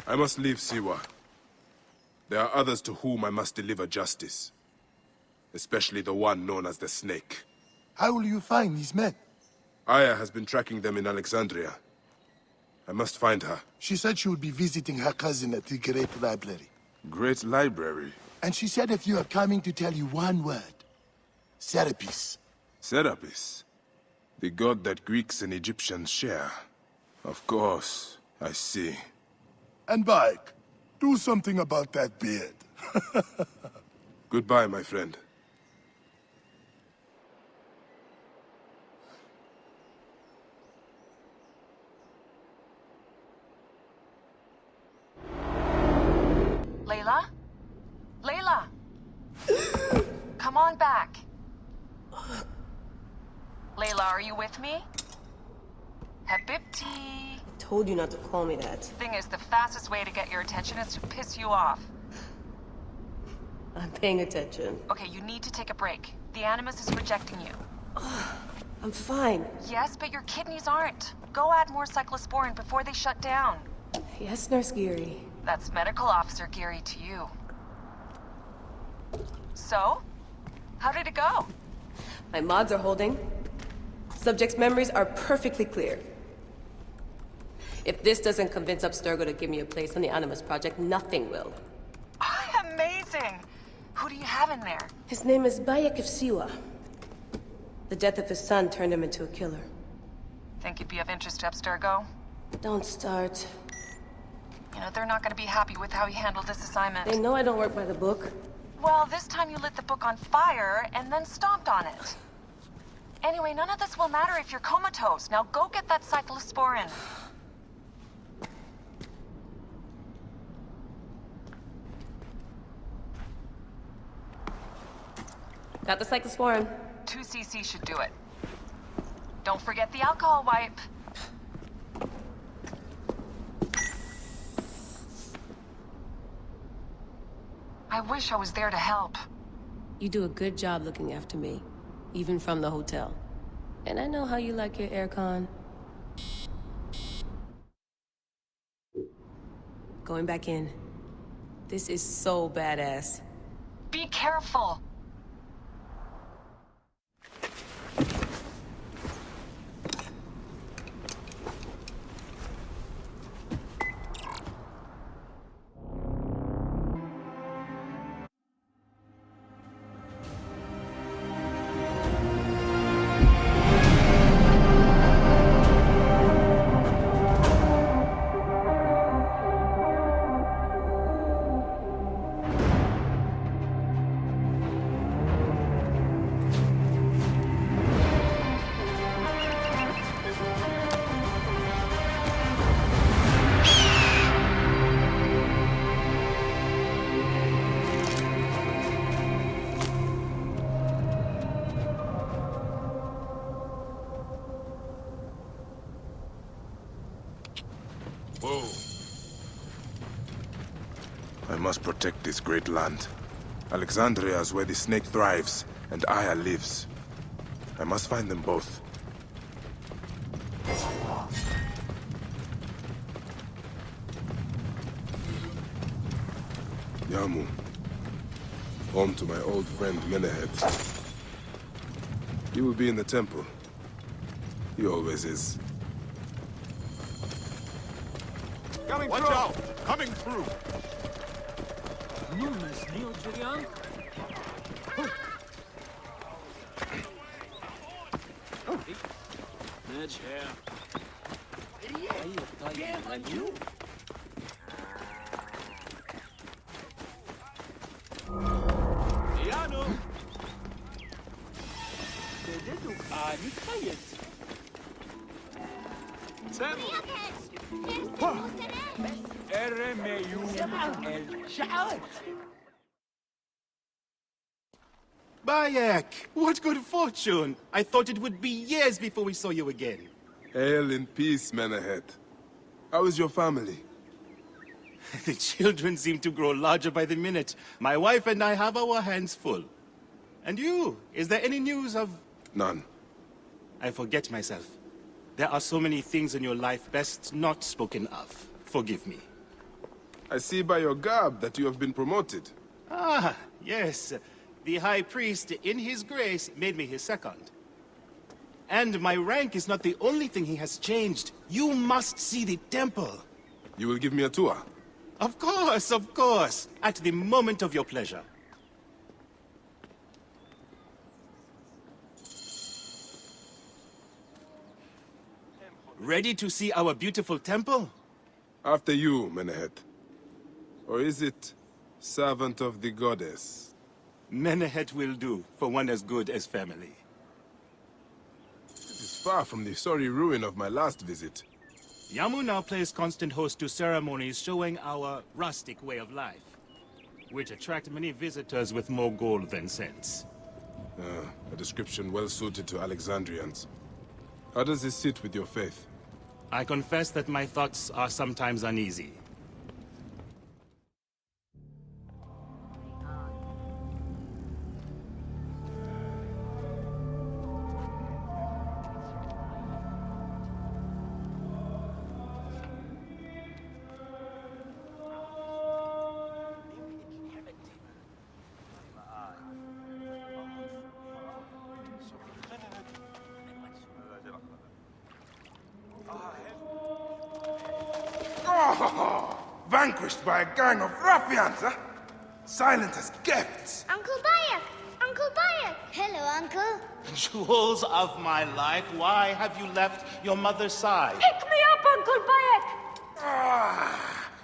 I must leave Siwa. There are others to whom I must deliver justice. Especially the one known as the Snake. How will you find these men? Aya has been tracking them in Alexandria. I must find her. She said she would be visiting her cousin at the Great Library. Great Library? And she said if you are coming to tell you one word. Serapis. Serapis? The god that Greeks and Egyptians share. Of course, I see. And Bayek, do something about that beard. Goodbye, my friend. Layla? Layla! Come on back. Layla, are you with me? Habibti. I told you not to call me that. Thing is, the fastest way to get your attention is to piss you off. I'm paying attention. Okay, you need to take a break. The Animus is rejecting you. I'm fine. Yes, but your kidneys aren't. Go add more cyclosporin before they shut down. Yes, Nurse Geary. That's Medical Officer Geary to you. So? How did it go? My mods are holding. Subject's memories are perfectly clear. If this doesn't convince Abstergo to give me a place on the Animus Project, nothing will. Amazing! Who do you have in there? His name is Bayek of Siwa. The death of his son turned him into a killer. Think he'd be of interest to Abstergo? Don't start. You know, they're not gonna be happy with how he handled this assignment. They know I don't work by the book. Well, this time you lit the book on fire and then stomped on it. Anyway, none of this will matter if you're comatose. Now go get that cyclosporin. Got the cyclosporin. 2 cc should do it. Don't forget the alcohol wipe. I wish I was there to help. You do a good job looking after me, even from the hotel. And I know how you like your aircon. Going back in. This is so badass. Be careful. Whoa. I must protect this great land. Alexandria is where the snake thrives, and Aya lives. I must find them both. Yamu. Home to my old friend Menehet. He will be in the temple. He always is. Watch out! Coming through! Bayek! What good fortune! I thought it would be years before we saw you again. Hail in peace, Menehet. How is your family? The children seem to grow larger by the minute. My wife and I have our hands full. And you? Is there any news of... None. I forget myself. There are so many things in your life best not spoken of. Forgive me. I see by your garb that you have been promoted. Ah, yes. The High Priest, in his grace, made me his second. And my rank is not the only thing he has changed. You must see the temple. You will give me a tour? Of course, of course. At the moment of your pleasure. Ready to see our beautiful temple? After you, Menehet. Or is it servant of the goddess? Menehet will do, for one as good as family. This is far from the sorry ruin of my last visit. Yamu now plays constant host to ceremonies showing our rustic way of life, which attract many visitors with more gold than sense. A description well suited to Alexandrians. How does this sit with your faith? I confess that my thoughts are sometimes uneasy. Vanquished by a gang of ruffians, huh? Silent as gifts. Uncle Bayek! Uncle Bayek! Hello, Uncle. Jewels of my life, why have you left your mother's side? Pick me up, Uncle Bayek!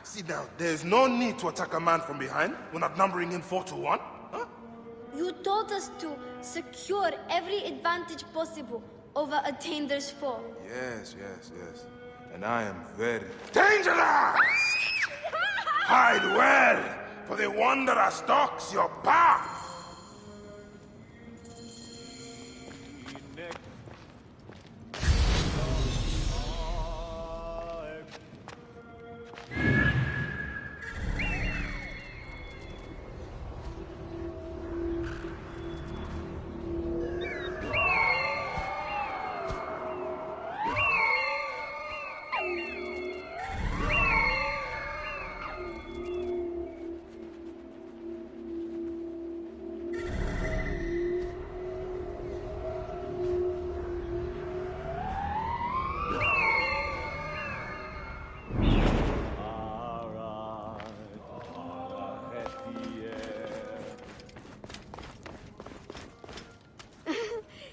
See now, there's no need to attack a man from behind. We're not numbering him 4-1. Huh? You told us to secure every advantage possible over a Tander's foe. Yes. And I am very dangerous! Hide well, for the wanderer stalks your path!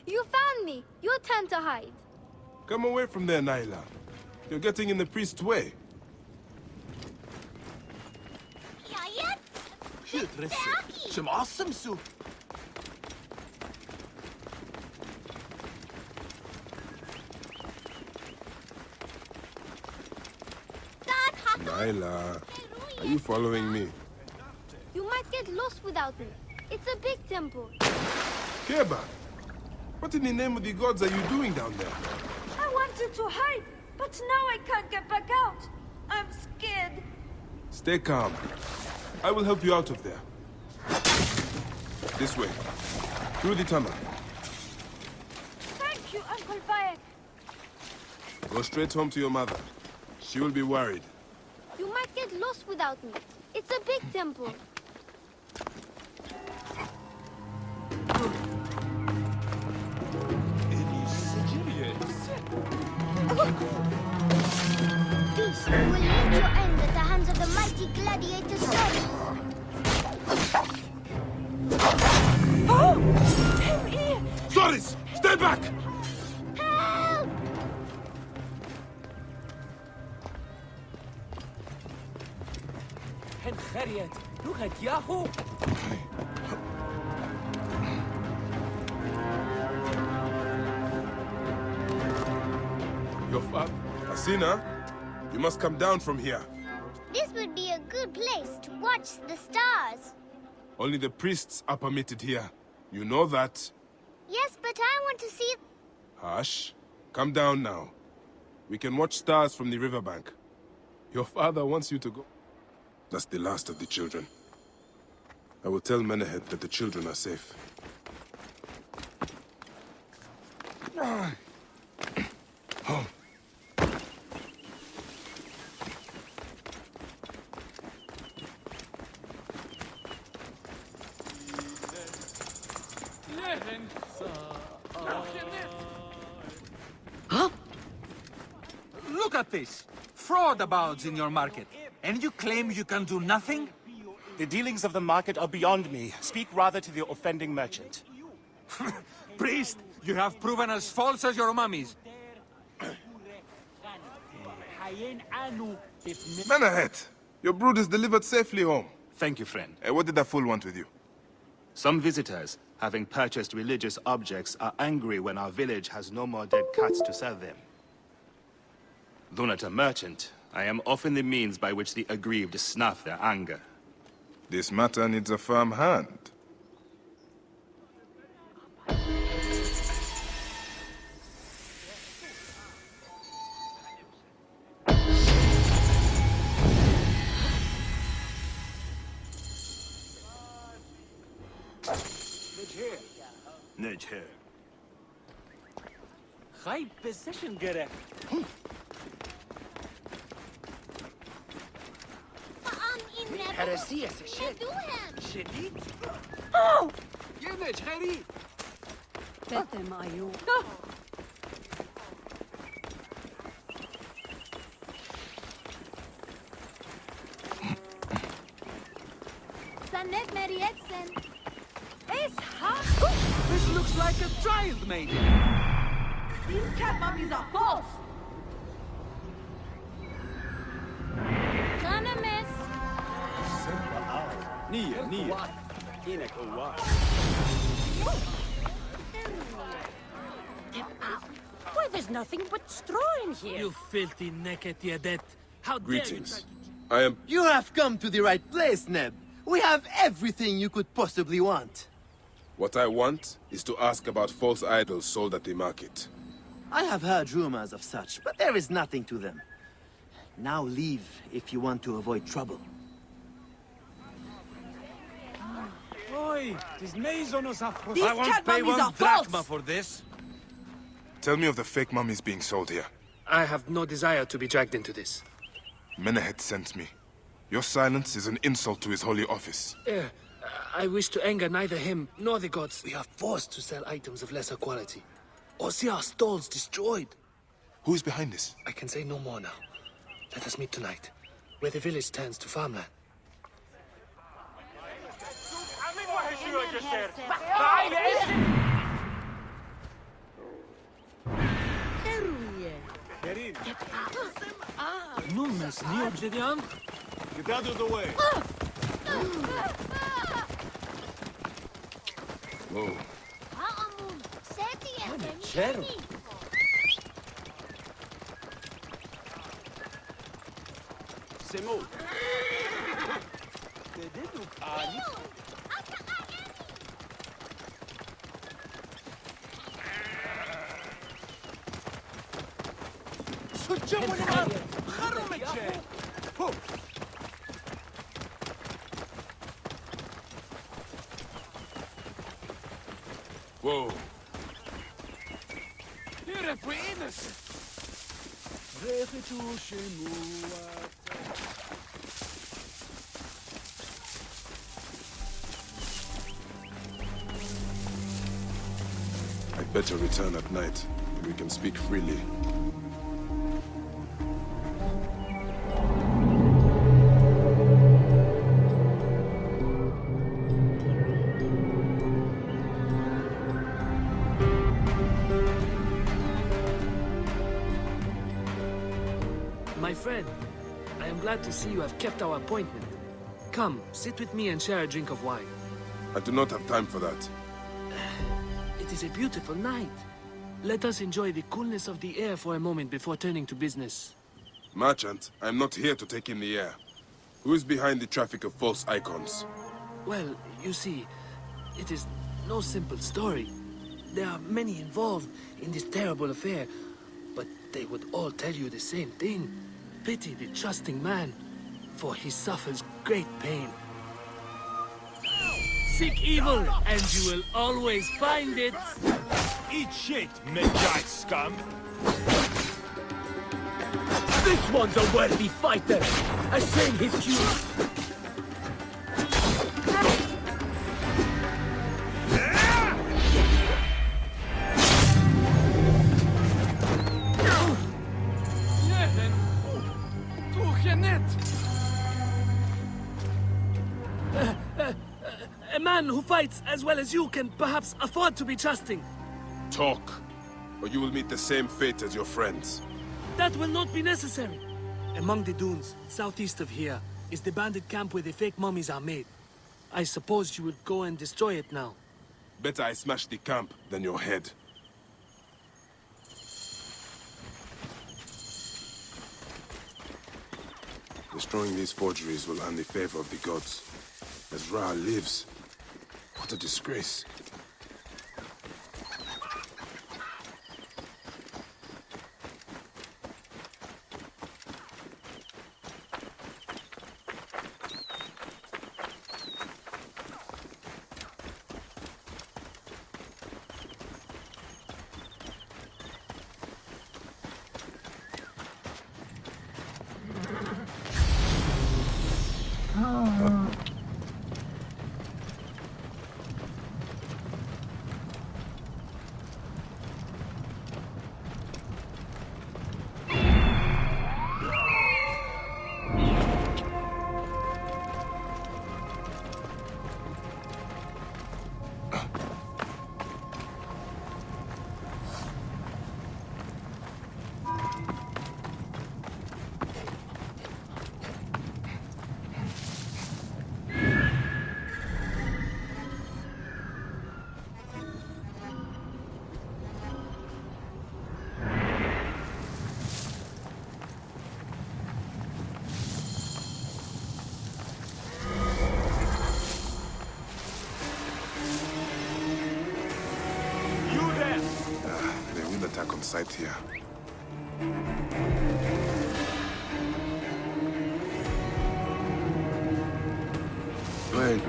You found me. Your turn to hide. Come away from there, Naila. You're getting in the priest's way. Naila, are you following me? You might get lost without me. It's a big temple. Keba, what in the name of the gods are you doing down there? I wanted to hide, but now I can't get back out. I'm scared. Stay calm. I will help you out of there. This way. Through the tunnel. Thank you, Uncle Bayek. Go straight home to your mother. She will be worried. You might get lost without me. It's a big temple. Beast will meet your end at the hands of the mighty gladiator sword. Soris! Stay back! Help! Your father? Asina, you must come down from here. This would be a good place to watch the stars. Only the priests are permitted here. You know that. Yes, but I want to see... Hush. Come down now. We can watch stars from the riverbank. Your father wants you to go. That's the last of the children. I will tell Menehet that the children are safe. Huh? Look at this! Fraud abounds in your market, and you claim you can do nothing? The dealings of the market are beyond me. Speak rather to the offending merchant. Priest, you have proven as false as your mummies. Menahet, your brood is delivered safely home. Thank you, friend. What did that fool want with you? Some visitors, having purchased religious objects, are angry when our village has no more dead cats to sell them. Though not a merchant, I am often the means by which the aggrieved snuff their anger. This matter needs a firm hand. Medjay. High position, gerek. هرسية شديد؟ Oh! ينج غريب. Tete Mayu. Sanet Marietsen. This looks like a child maiden. These cat mummies are false. Kanamis. Nia. Why, there's nothing but straw in here. You filthy naked yadet. How dare you Greetings. try I am... You have come to the right place, Neb. We have everything you could possibly want. What I want is to ask about false idols sold at the market. I have heard rumors of such, but there is nothing to them. Now leave if you want to avoid trouble. These I won't cat pay mummies one are false. drachma for this. Tell me of the fake mummies being sold here. I have no desire to be dragged into this. Menahet sent me. Your silence is an insult to his holy office. I wish to anger neither him nor the gods. We are forced to sell items of lesser quality, or see our stalls destroyed. Who is behind this? I can say no more now. Let us meet tonight, where the village turns to farmland. Nunes, Neo Gideon? Get out of the way. Whoa. Semo. Whoa. I'd better return at night. We can speak freely. My friend, I am glad to see you have kept our appointment. Come, sit with me and share a drink of wine. I do not have time for that. It is a beautiful night. Let us enjoy the coolness of the air for a moment before turning to business. Merchant, I am not here to take in the air. Who is behind the traffic of false icons? Well, you see, it is no simple story. There are many involved in this terrible affair, but they would all tell you the same thing. Pity the trusting man, for he suffers great pain. Seek evil, and you will always find it. Eat shit, Medjay scum. This one's a worthy fighter. Ashamed his due. net! A man who fights as well as you can perhaps afford to be trusting. Talk, or you will meet the same fate as your friends. That will not be necessary. Among the dunes, southeast of here, is the bandit camp where the fake mummies are made. I suppose you would go and destroy it now. Better I smash the camp than your head. Destroying these forgeries will earn the favor of the gods. As Ra lives, what a disgrace. Attack on sight here. Wait.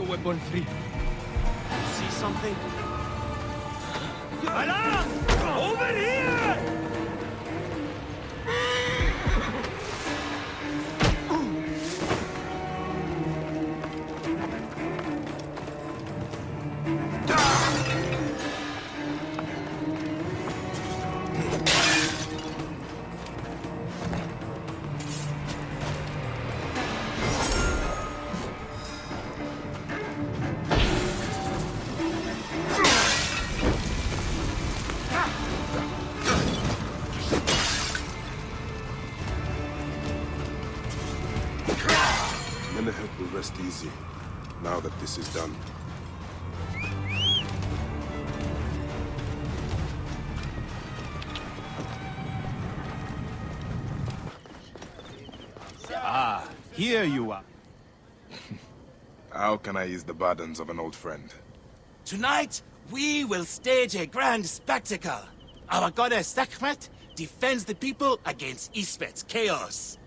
Weapon free. See something? Alarm! Over here! Menehet will rest easy, now that this is done. Ah, here you are. How can I ease the burdens of an old friend? Tonight, we will stage a grand spectacle. Our goddess Sekhmet defends the people against Isfet's chaos.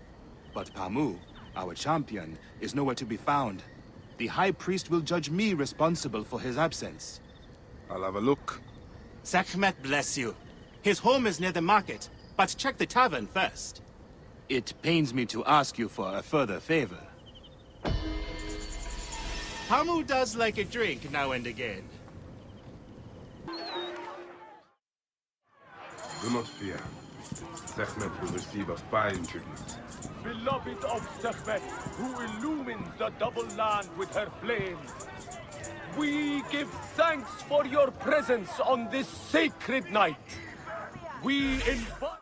But Pamu, our champion, is nowhere to be found. The High Priest will judge me responsible for his absence. I'll have a look. Sekhmet bless you. His home is near the market, but check the tavern first. It pains me to ask you for a further favor. Pamu does like a drink now and again. Do not fear. Sekhmet will receive a fine tribute. Beloved of Sekhmet, who illumines the double land with her flames, we give thanks for your presence on this sacred night. We invite...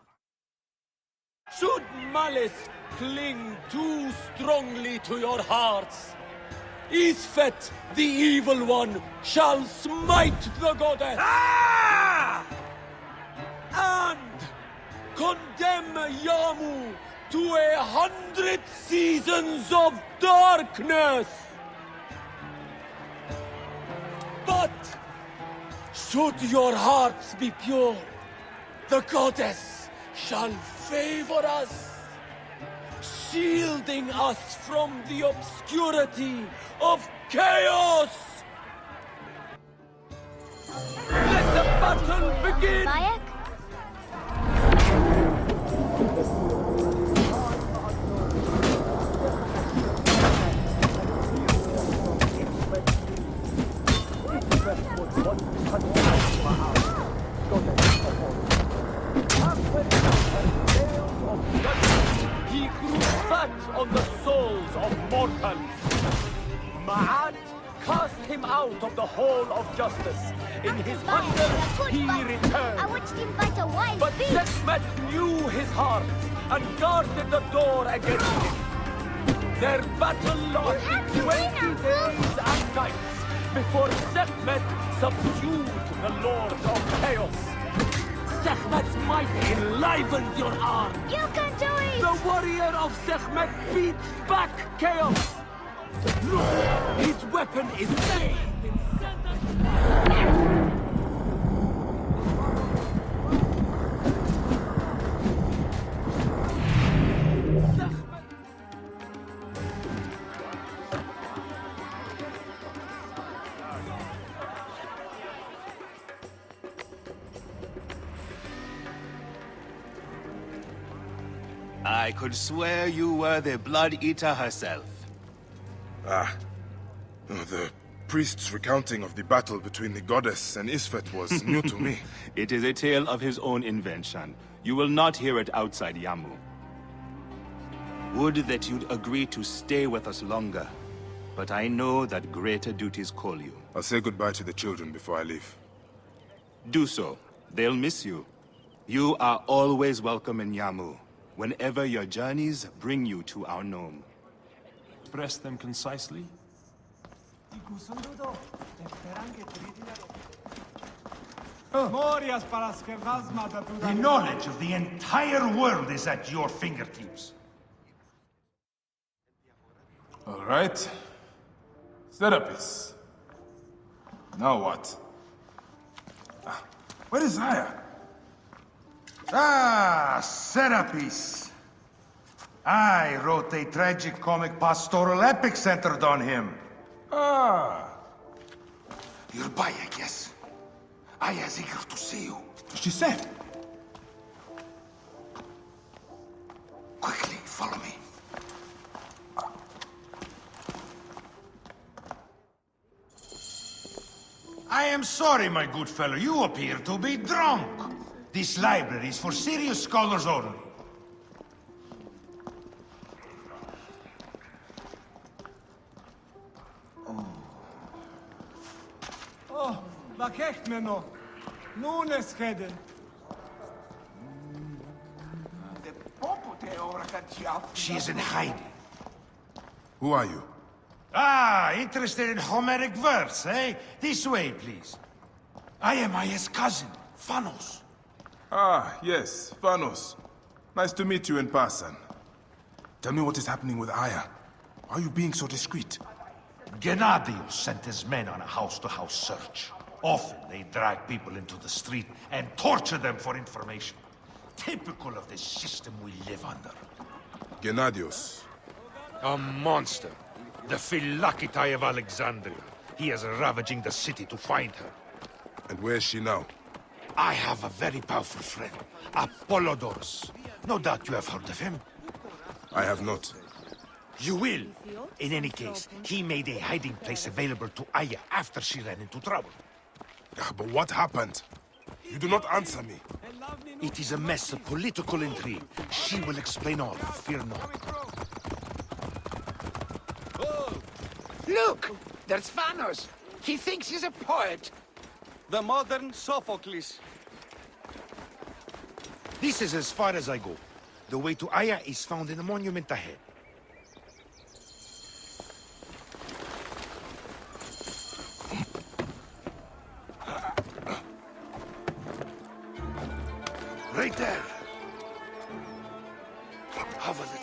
Should malice cling too strongly to your hearts, Isfet, the evil one, shall smite the goddess. And condemn Yamu to 100 seasons of darkness. But should your hearts be pure, the goddess shall favor us, shielding us from the obscurity of chaos. Let the battle begin! Bayek? He grew fat on the souls of mortals. Ma'at cast him out of the Hall of Justice. In his hunger, he returned. I watched him bite a wild But beast. Sekhmet knew his heart and guarded the door against him. Their battle lasted 20 days and nights before Sekhmet subdued the Lord of Chaos. Sekhmet's might enlivened your arm. You can do it! The warrior of Sekhmet beats back Chaos. Look, his weapon is made. I could swear you were the Blood Eater herself. The priest's recounting of the battle between the goddess and Isfet was new to me. It is a tale of his own invention. You will not hear it outside Yamu. Would that you'd agree to stay with us longer. But I know that greater duties call you. I'll say goodbye to the children before I leave. Do so. They'll miss you. You are always welcome in Yamu, whenever your journeys bring you to our gnome. Express them concisely. The knowledge of the entire world is at your fingertips. All right. Serapis. Now what? Where is Aya? Serapis. I wrote a tragic comic pastoral epic centered on him. You're Bayek, yes? Aya's eager to see you. She said. Quickly, follow me. I am sorry, my good fellow. You appear to be drunk. This library is for serious scholars only. Oh, wat echt me nog? Nun is gedden. She is in hiding. Who are you? Interested in Homeric verse, eh? This way, please. I am Aya's cousin, Phanos. Yes, Phanos. Nice to meet you in person. Tell me what is happening with Aya. Why are you being so discreet? Gennadius sent his men on a house-to-house search. Often they drag people into the street and torture them for information. Typical of the system we live under. Gennadius. A monster. The Philokitai of Alexandria. He is ravaging the city to find her. And where is she now? I have a very powerful friend, Apollodorus. No doubt you have heard of him. I have not. You will. In any case, he made a hiding place available to Aya after she ran into trouble. But what happened? You do not answer me. It is a mess of political intrigue. She will explain all, fear not. Look! There's Phanos! He thinks he's a poet! The modern Sophocles. This is as far as I go. The way to Aya is found in the monument ahead. Right there. Have a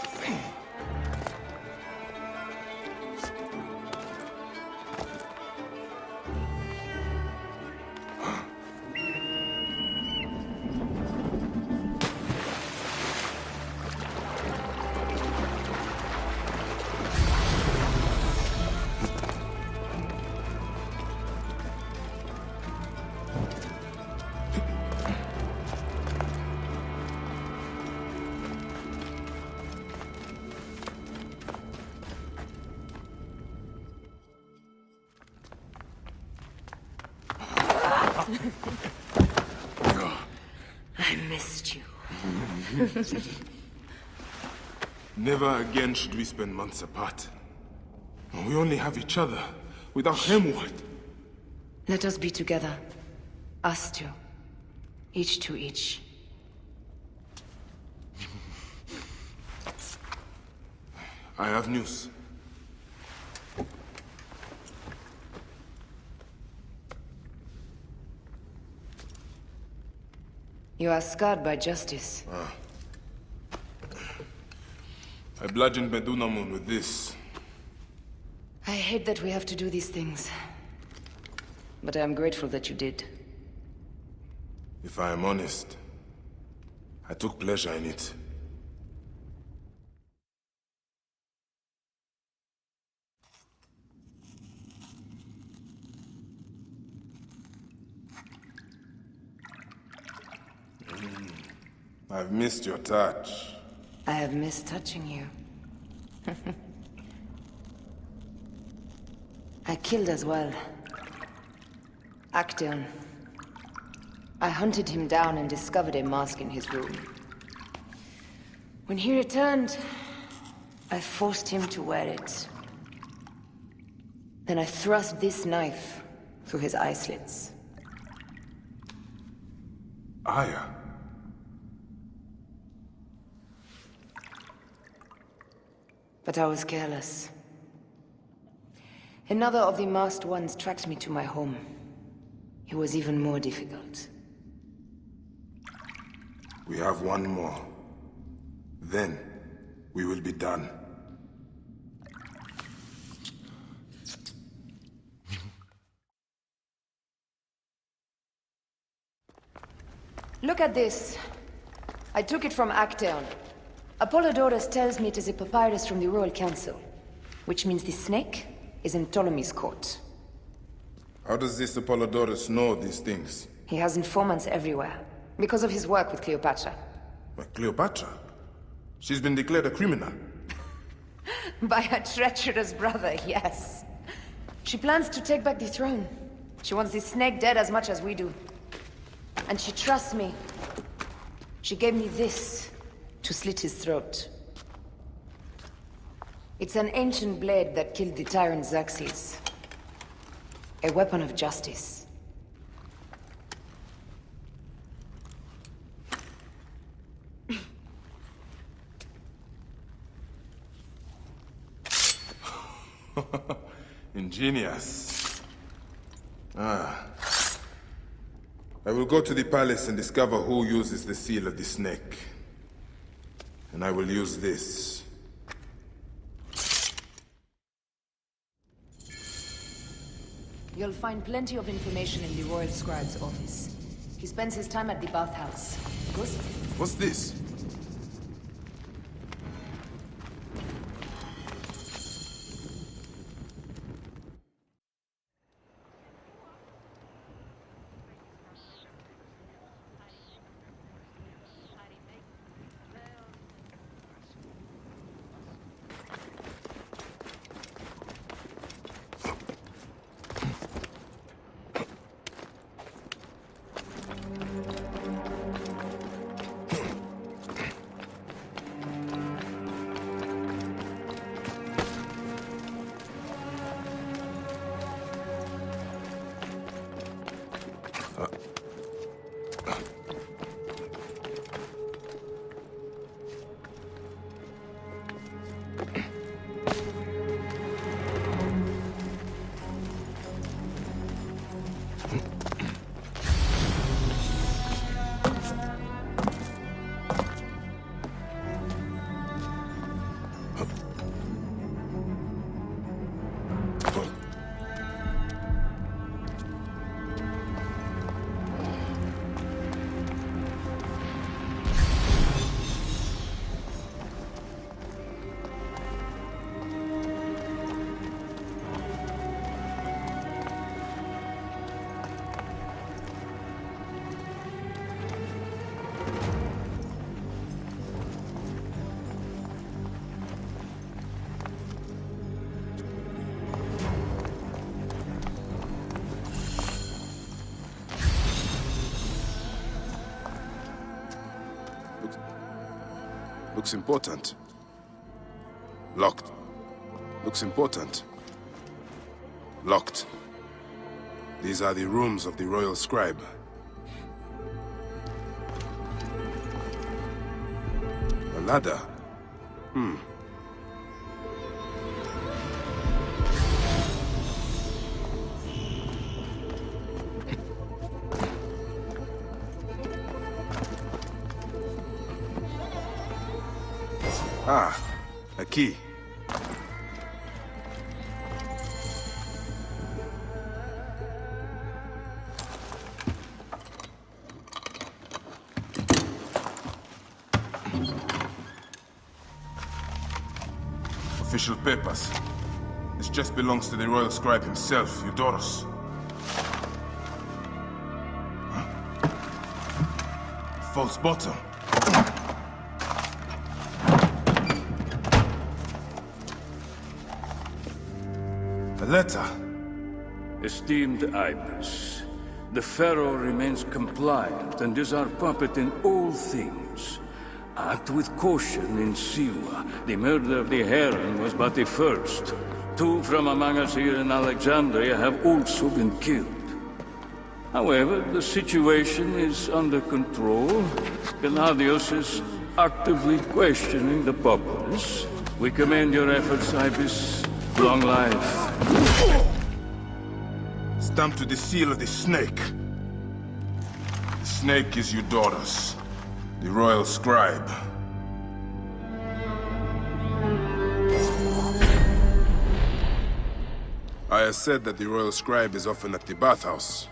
I missed you. Never again should we spend months apart. We only have each other. Without him, what? Let us be together. Us two. Each to each. I have news. You are scarred by justice. I bludgeoned Medunamun with this. I hate that we have to do these things. But I am grateful that you did. If I am honest, I took pleasure in it. I've missed your touch. I have missed touching you. I killed as well. Actaeon. I hunted him down and discovered a mask in his room. When he returned, I forced him to wear it. Then I thrust this knife through his eye slits. Aya? But I was careless. Another of the masked ones tracked me to my home. It was even more difficult. We have one more. Then, we will be done. Look at this. I took it from Actaeon. Apollodorus tells me it is a papyrus from the Royal Council, which means the snake is in Ptolemy's court. How does this Apollodorus know these things? He has informants everywhere, because of his work with Cleopatra. But Cleopatra? She's been declared a criminal. By her treacherous brother, yes. She plans to take back the throne. She wants the snake dead as much as we do. And she trusts me. She gave me this to slit his throat. It's an ancient blade that killed the tyrant Xerxes. A weapon of justice. Ingenious. I will go to the palace and discover who uses the seal of the snake. And I will use this. You'll find plenty of information in the Royal Scribe's office. He spends his time at the bathhouse. Gus? What's this? Looks important. Locked. Looks important. Locked. These are the rooms of the royal scribe. A ladder. Ah, a key. Official papers. This chest belongs to the royal scribe himself, Eudoros. Huh? False bottom. A letter. Esteemed Ibis, the Pharaoh remains compliant and is our puppet in all things. Act with caution in Siwa. The murder of the Heron was but the first. 2 from among us here in Alexandria have also been killed. However, the situation is under control. Gennadios is actively questioning the populace. We commend your efforts, Ibis. Long life. Stamped with the seal of the snake. The snake is Eudoros, the royal scribe. I said that the royal scribe is often at the bathhouse.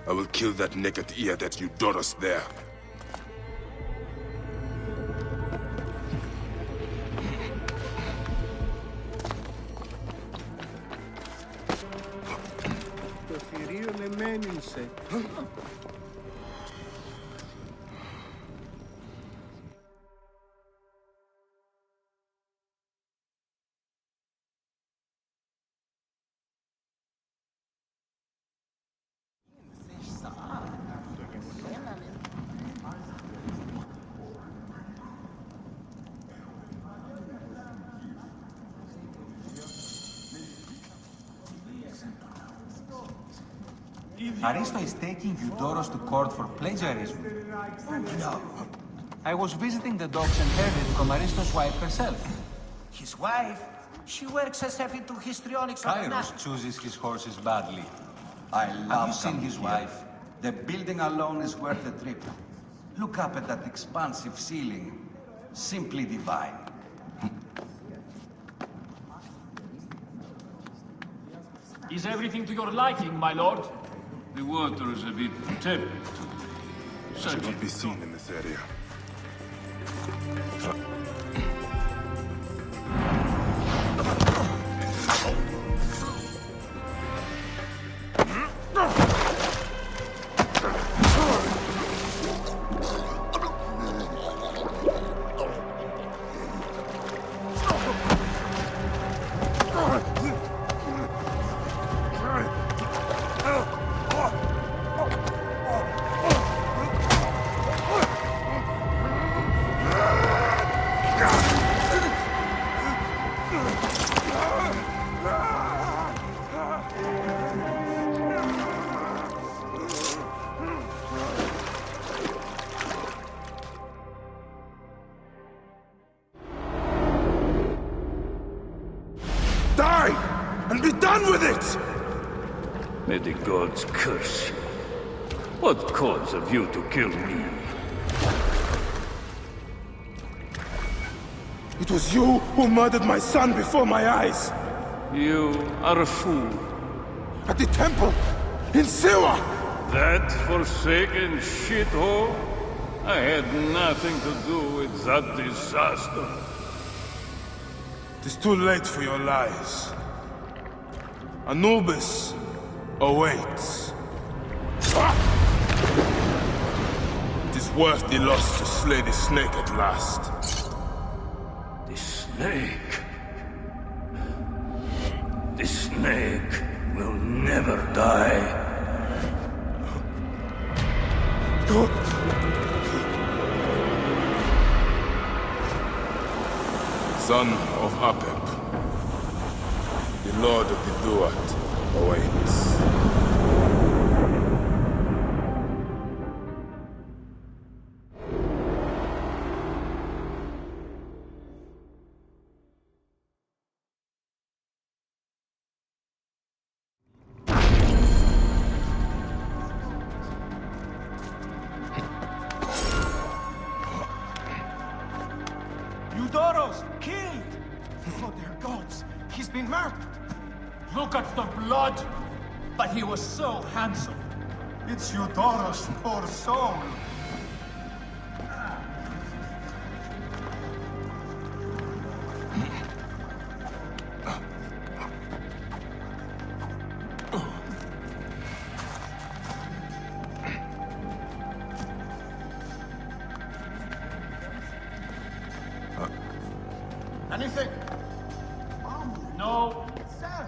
I will kill that naked ear that Eudoros there. Aristo is taking Eudoros to court for plagiarism. No. I was visiting the docks and heard it from Aristo's wife herself. His wife? She works herself into histrionics on the Kairos night. chooses his horses badly. I Have love you seen coming his here. wife? The building alone is worth the trip. Look up at that expansive ceiling. Simply divine. Is everything to your liking, my lord? The water is a bit tepid. Should not be seen in this area. Die! And be done with it! May the gods curse you. What cause have you to kill me? It was you who murdered my son before my eyes! You are a fool. At the temple! In Siwa! That forsaken shithole? I had nothing to do with that disaster. It is too late for your lies. Anubis awaits. It is worth the loss to slay the snake at last. The snake? The snake will never die. son of Apep. The Lord of the Duat awaits. Eudoros, killed! Oh, dear gods, he's been murdered! Look at the blood! But he was so handsome. It's Eudoros, poor soul. Anything? No. Sir.